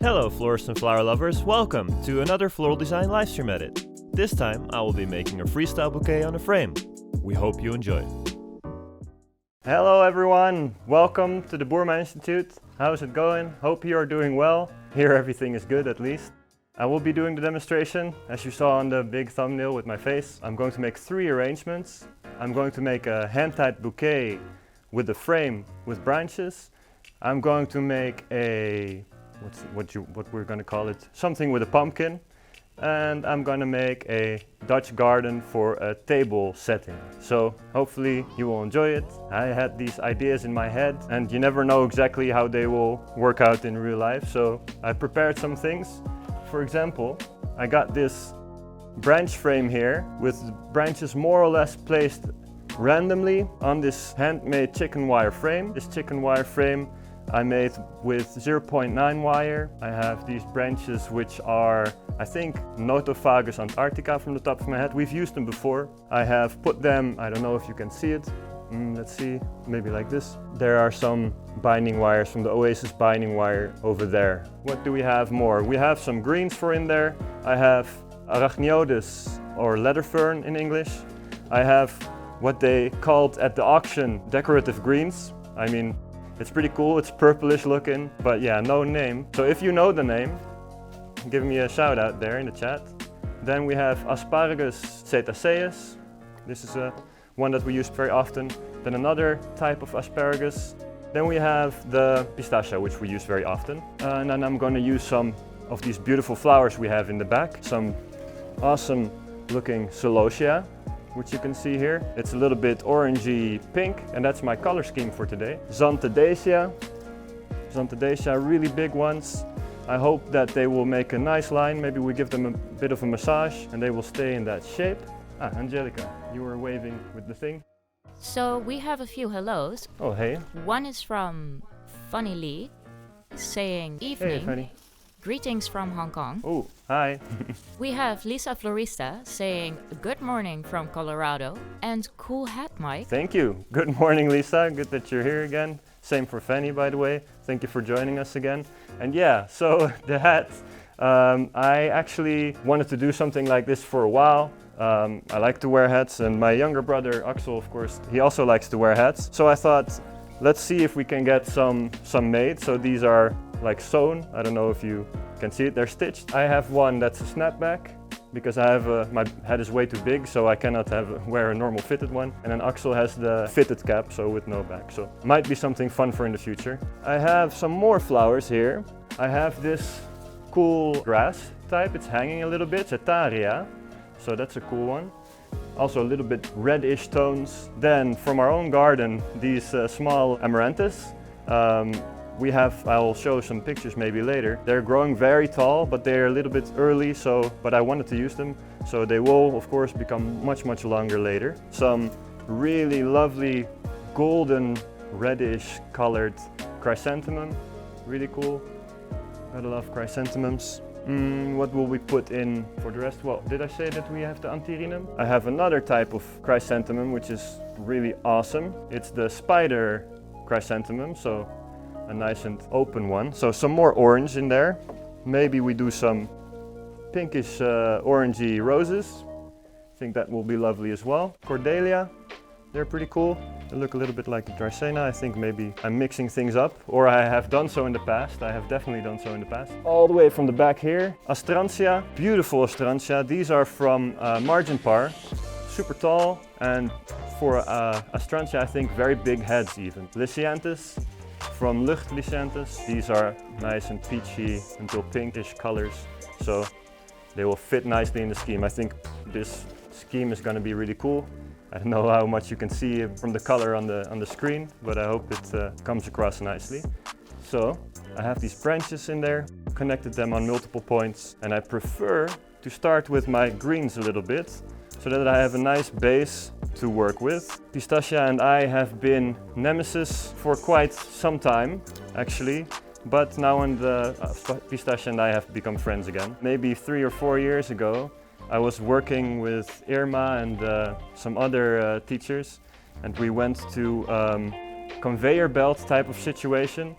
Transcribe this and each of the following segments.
Hello florists and flower lovers, welcome to another floral design livestream edit. This time I will be making a freestyle bouquet on a frame. We hope you enjoy. Hello everyone, welcome to the Boerma Institute. How's it going? Hope you are doing well. Here everything is good at least. I will be doing the demonstration, as you saw on the big thumbnail with my face. I'm going to make 3 arrangements. I'm going to make a hand-tied bouquet with a frame with branches. I'm going to make a what we're going to call it, something with a pumpkin, and I'm going to make a Dutch garden for a table setting. So hopefully you will enjoy it. I had these ideas in my head and you never know exactly how they will work out in real life, so I prepared some things. For example, I got this branch frame here with branches more or less placed randomly on this handmade chicken wire frame. This chicken wire frame I made with 0.9 wire. I have these branches which are, I think, Notophagus antarctica from the top of my head. We've used them before. I have put them, I don't know if you can see it. Let's see, maybe like this. There are some binding wires from the Oasis binding wire over there. What do we have more? We have some greens for in there. I have Arachniodes, or leather fern in English. I have what they called at the auction decorative greens. I mean, it's pretty cool, it's purplish looking, but yeah, no name. So if you know the name, give me a shout out there in the chat. Then we have Asparagus cetaceus. This is one that we use very often. Then another type of asparagus. Then we have the pistachia, which we use very often. And then I'm going to use some of these beautiful flowers we have in the back. Some awesome looking celosia, which you can see here. It's a little bit orangey pink, and that's my color scheme for today. Xanthodacia, really big ones. I hope that they will make a nice line. Maybe we give them a bit of a massage and they will stay in that shape. Ah, Angelica, you were waving with the thing. So we have a few hellos. Oh, hey. One is from Funny Lee, saying evening. Hey, Fanny. Greetings from Hong Kong. Oh, hi. We have Lisa Florista saying good morning from Colorado, and cool hat, Mike. Thank you. Good morning, Lisa. Good that you're here again. Same for Fanny, by the way. Thank you for joining us again. And yeah, so the hat. I actually wanted to do something like this for a while. I like to wear hats, and my younger brother Axel, of course, he also likes to wear hats. So I thought, let's see if we can get some made. So these are like sewn. I don't know if you can see it, they're stitched. I have one that's a snapback because I have my head is way too big, so I cannot wear a normal fitted one. And then Axel has the fitted cap, so with no back. So might be something fun for in the future. I have some more flowers here. I have this cool grass type. It's hanging a little bit, Cetaria. So that's a cool one. Also a little bit reddish tones. Then from our own garden, these small amaranthus. I'll show some pictures maybe later. They're growing very tall, but they're a little bit early, but I wanted to use them. So they will, of course, become much longer later. Some really lovely golden reddish colored chrysanthemum. Really cool. Gotta love chrysanthemums. What will we put in for the rest? Well, did I say that we have the antirinum? I have another type of chrysanthemum, which is really awesome. It's the spider chrysanthemum, so a nice and open one. So some more orange in there. Maybe we do some pinkish orangey roses. I think that will be lovely as well. Cordelia, they're pretty cool. They look a little bit like the Dracaena. I think maybe I'm mixing things up, or I have done so in the past. I have definitely done so in the past. All the way from the back here, Astrantia, beautiful Astrantia. These are from Marginpar, super tall, and for Astrantia, I think very big heads even. Lisianthus from Lucht Lisianthus. These are nice and peachy until pinkish colors, so they will fit nicely in the scheme. I think this scheme is going to be really cool. I don't know how much you can see from the color on the screen, but I hope it comes across nicely. So I have these branches in there, connected them on multiple points, and I prefer to start with my greens a little bit so that I have a nice base to work with. Pistachia and I have been nemesis for quite some time, actually, but now Pistachia and I have become friends again. Maybe 3 or 4 years ago, I was working with Irma and some other teachers, and we went to conveyor belt type of situation.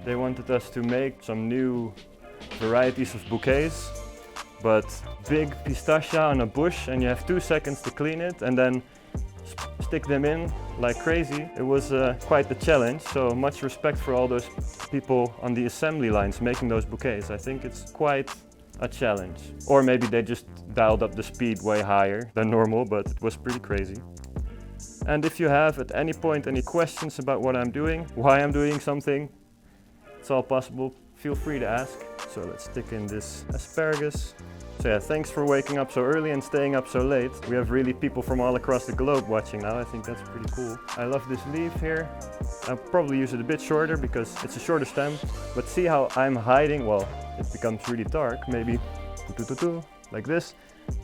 They wanted us to make some new varieties of bouquets, but big pistachia on a bush and you have 2 seconds to clean it and then stick them in like crazy. It was quite the challenge, so much respect for all those people on the assembly lines making those bouquets. I think it's quite a challenge. Or maybe they just dialed up the speed way higher than normal, but it was pretty crazy. And if you have at any point any questions about what I'm doing, why I'm doing something, it's all possible. Feel free to ask. So let's stick in this asparagus. So yeah, thanks for waking up so early and staying up so late. We have really people from all across the globe watching now. I think that's pretty cool. I love this leaf here. I'll probably use it a bit shorter because it's a shorter stem. But see how I'm hiding? Well, it becomes really dark. Maybe like this.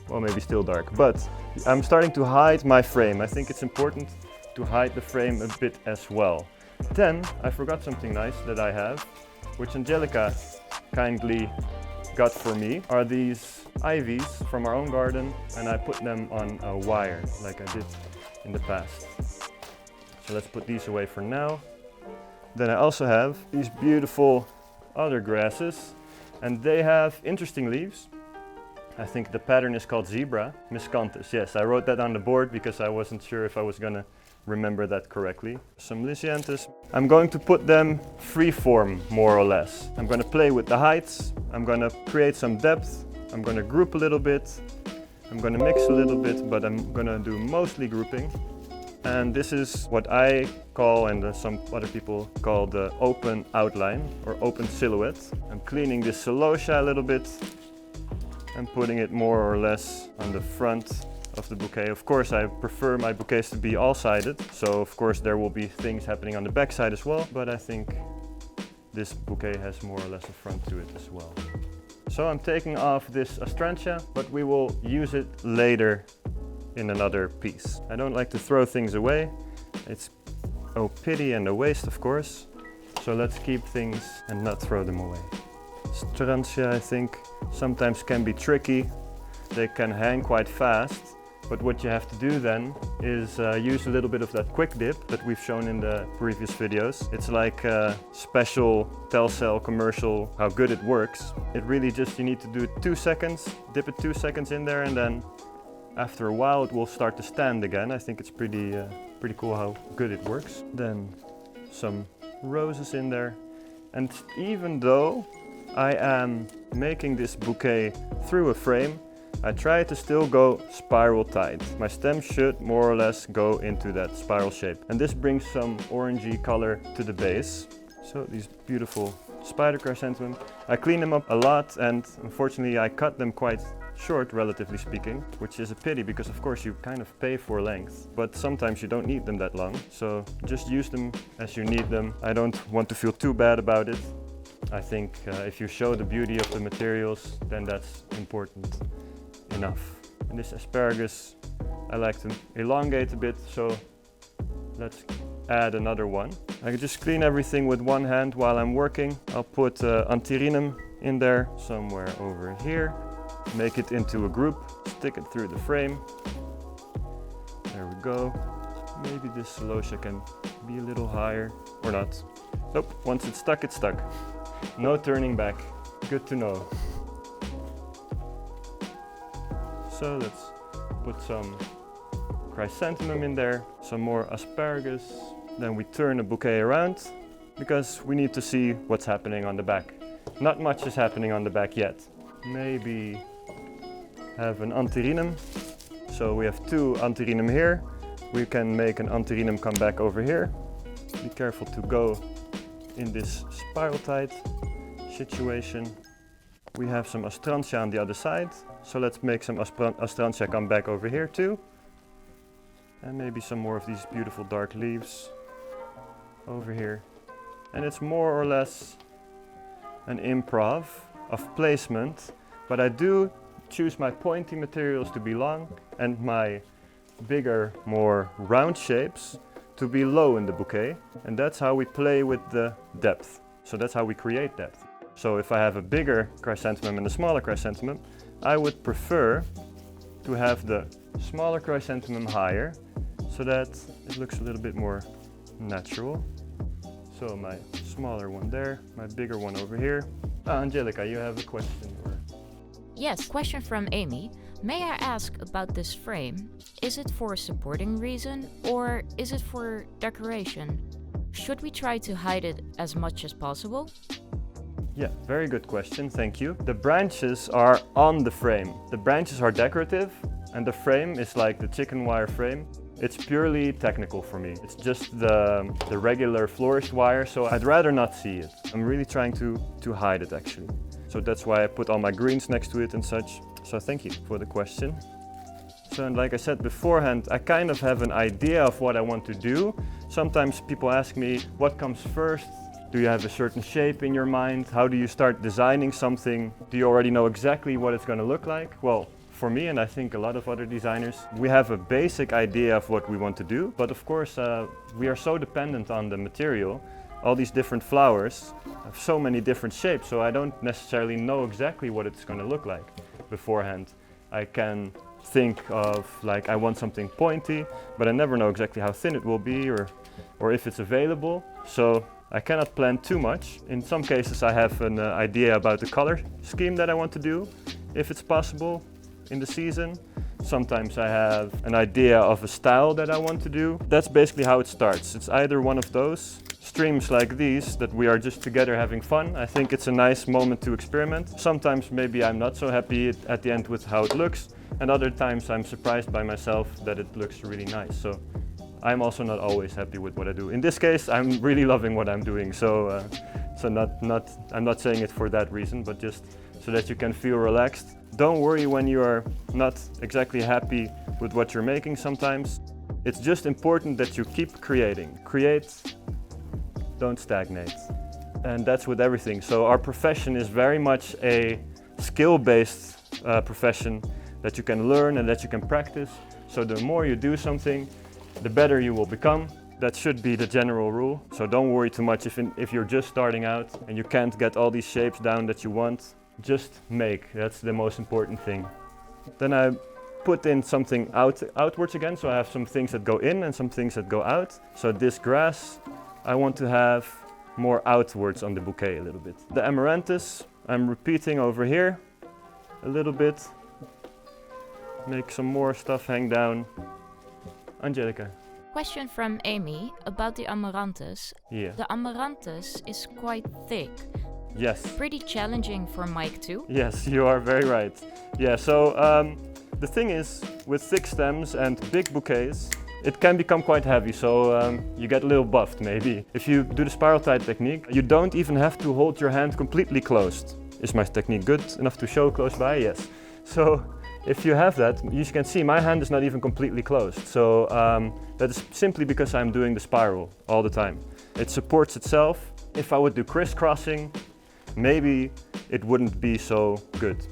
Well, maybe still dark. But I'm starting to hide my frame. I think it's important to hide the frame a bit as well. Then I forgot something nice that I have, which Angelica kindly got for me, are these ivies from our own garden, and I put them on a wire like I did in the past. So let's put these away for now. Then I also have these beautiful other grasses, and they have interesting leaves. I think the pattern is called Zebra Miscanthus. Yes, I wrote that on the board because I wasn't sure if I was gonna remember that correctly. Some Lysianthus. I'm going to put them freeform, more or less. I'm going to play with the heights. I'm going to create some depth. I'm going to group a little bit. I'm going to mix a little bit, but I'm going to do mostly grouping. And this is what I call, and some other people call, the open outline or open silhouette. I'm cleaning this celosia a little bit and putting it more or less on the front of the bouquet. Of course, I prefer my bouquets to be all-sided, so of course there will be things happening on the back side as well, but I think this bouquet has more or less a front to it as well. So I'm taking off this astrantia, but we will use it later in another piece. I don't like to throw things away. It's a pity and a waste, of course, so let's keep things and not throw them away. Astrantia, I think, sometimes can be tricky. They can hang quite fast. But what you have to do then is use a little bit of that quick dip that we've shown in the previous videos. It's like a special Telcel commercial, how good it works. It really just, you need to do it 2 seconds, dip it 2 seconds in there, and then after a while it will start to stand again. I think it's pretty cool how good it works. Then some roses in there. And even though I am making this bouquet through a frame, I try to still go spiral tight. My stem should more or less go into that spiral shape. And this brings some orangey color to the base. So these beautiful spider chrysanthemum. I clean them up a lot, and unfortunately I cut them quite short, relatively speaking, which is a pity because of course you kind of pay for length, but sometimes you don't need them that long. So just use them as you need them. I don't want to feel too bad about it. I think if you show the beauty of the materials, then that's important enough. And this asparagus, I like to elongate a bit, so let's add another one. I can just clean everything with one hand while I'm working. I'll put antirinum in there somewhere over here. Make it into a group, stick it through the frame. There we go. Maybe this celosia can be a little higher, or not. Nope, once it's stuck, it's stuck. No turning back. Good to know. So let's put some chrysanthemum in there, some more asparagus. Then we turn the bouquet around because we need to see what's happening on the back. Not much is happening on the back yet. Maybe have an antirinum. So we have 2 antirinum here. We can make an antirinum come back over here. Be careful to go in this spiral tight situation. We have some astrantia on the other side. So let's make some astrantia come back over here too. And maybe some more of these beautiful dark leaves over here. And it's more or less an improv of placement, but I do choose my pointy materials to be long and my bigger, more round shapes to be low in the bouquet. And that's how we play with the depth. So that's how we create depth. So if I have a bigger chrysanthemum and a smaller chrysanthemum, I would prefer to have the smaller chrysanthemum higher so that it looks a little bit more natural. So my smaller one there, my bigger one over here. Angelica, you have a question? Yes, question from Amy. May I ask about this frame? Is it for a supporting reason or is it for decoration? Should we try to hide it as much as possible? Yeah, very good question, thank you. The branches are on the frame. The branches are decorative and the frame is like the chicken wire frame. It's purely technical for me. It's just the regular florist wire, so I'd rather not see it. I'm really trying to hide it actually. So that's why I put all my greens next to it and such. So thank you for the question. So, and like I said beforehand, I kind of have an idea of what I want to do. Sometimes people ask me, what comes first? Do you have a certain shape in your mind? How do you start designing something? Do you already know exactly what it's going to look like? Well, for me, and I think a lot of other designers, we have a basic idea of what we want to do, but of course we are so dependent on the material. All these different flowers have so many different shapes, so I don't necessarily know exactly what it's going to look like beforehand. I can think of like I want something pointy, but I never know exactly how thin it will be or if it's available. So I cannot plan too much. In some cases I have an idea about the color scheme that I want to do, if it's possible in the season. Sometimes I have an idea of a style that I want to do. That's basically how it starts. It's either one of those streams like these that we are just together having fun. I think it's a nice moment to experiment. Sometimes maybe I'm not so happy at the end with how it looks, and other times I'm surprised by myself that it looks really nice. So I'm also not always happy with what I do. In this case, I'm really loving what I'm doing. So I'm not saying it for that reason, but just so that you can feel relaxed. Don't worry when you are not exactly happy with what you're making sometimes. It's just important that you keep creating. Create, don't stagnate. And that's with everything. So our profession is very much a skill-based profession that you can learn and that you can practice. So the more you do something, the better you will become. That should be the general rule. So don't worry too much if you're just starting out and you can't get all these shapes down that you want. Just make, that's the most important thing. Then I put in something outwards again, so I have some things that go in and some things that go out. So this grass, I want to have more outwards on the bouquet a little bit. The amaranthus, I'm repeating over here a little bit. Make some more stuff hang down. Angelica. Question from Amy about the amaranthus. Yeah. The amaranthus is quite thick. Yes. Pretty challenging for Mike too. Yes, you are very right. Yeah, so the thing is, with thick stems and big bouquets, it can become quite heavy, so you get a little buffed maybe. If you do the spiral tie technique, you don't even have to hold your hand completely closed. Is my technique good enough to show close by? Yes. So if you have that, you can see my hand is not even completely closed. So that is simply because I'm doing the spiral all the time. It supports itself. If I would do crisscrossing, maybe it wouldn't be so good.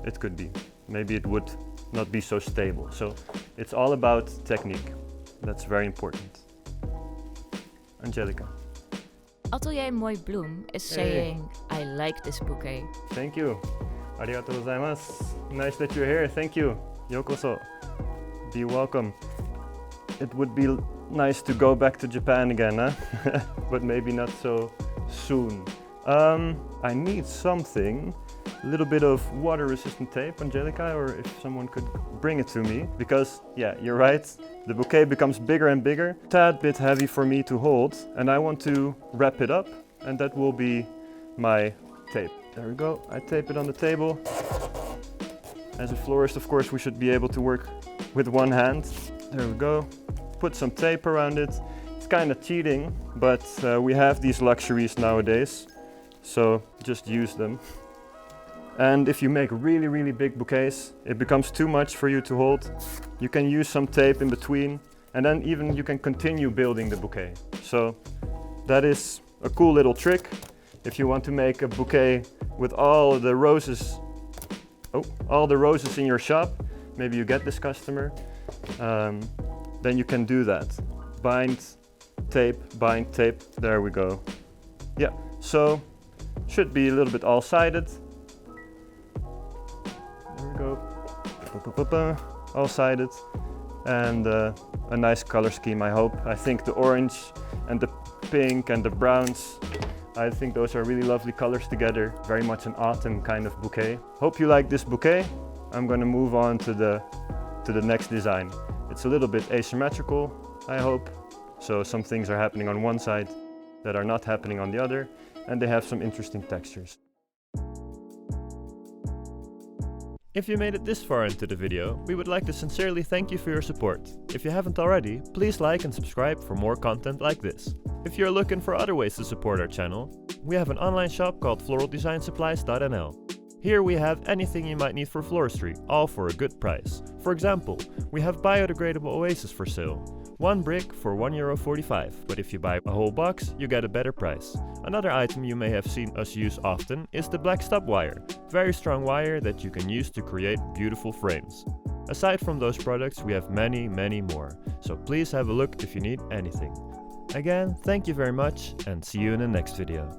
It could be. Maybe it would not be so stable. So it's all about technique. That's very important. Angelica. Atelier Mooi Bloem is saying, I like this bouquet. Thank you. Arigatou gozaimasu. Nice that you're here. Thank you. Yokoso. Be welcome. It would be nice to go back to Japan again, huh? But maybe not so soon. I need something, a little bit of water-resistant tape, Angelica, or if someone could bring it to me. Because, yeah, you're right, the bouquet becomes bigger and bigger, a tad bit heavy for me to hold, and I want to wrap it up, and that will be my tape. There we go, I tape it on the table. As a florist, of course, we should be able to work with one hand. There we go, put some tape around it. It's kind of cheating, but we have these luxuries nowadays. So just use them. And if you make really, really big bouquets, it becomes too much for you to hold. You can use some tape in between, and then even you can continue building the bouquet. So that is a cool little trick. If you want to make a bouquet with all the roses in your shop, maybe you get this customer, then you can do that. Bind tape, there we go. Yeah, so should be a little bit all-sided. There we go. All-sided. And a nice color scheme, I hope. I think the orange and the pink and the browns I think those are really lovely colors together, very much an autumn kind of bouquet. Hope you like this bouquet. I'm going to move on to the next design. It's a little bit asymmetrical, I hope. So some things are happening on one side that are not happening on the other, and they have some interesting textures. If you made it this far into the video, we would like to sincerely thank you for your support. If you haven't already, please like and subscribe for more content like this. If you're looking for other ways to support our channel, we have an online shop called floraldesignsupplies.nl. Here we have anything you might need for floristry, all for a good price. For example, we have biodegradable oases for sale. One brick for €1.45, but if you buy a whole box, you get a better price. Another item you may have seen us use often is the black stub wire. Very strong wire that you can use to create beautiful frames. Aside from those products, we have many more, so please have a look if you need anything. Again, thank you very much and see you in the next video.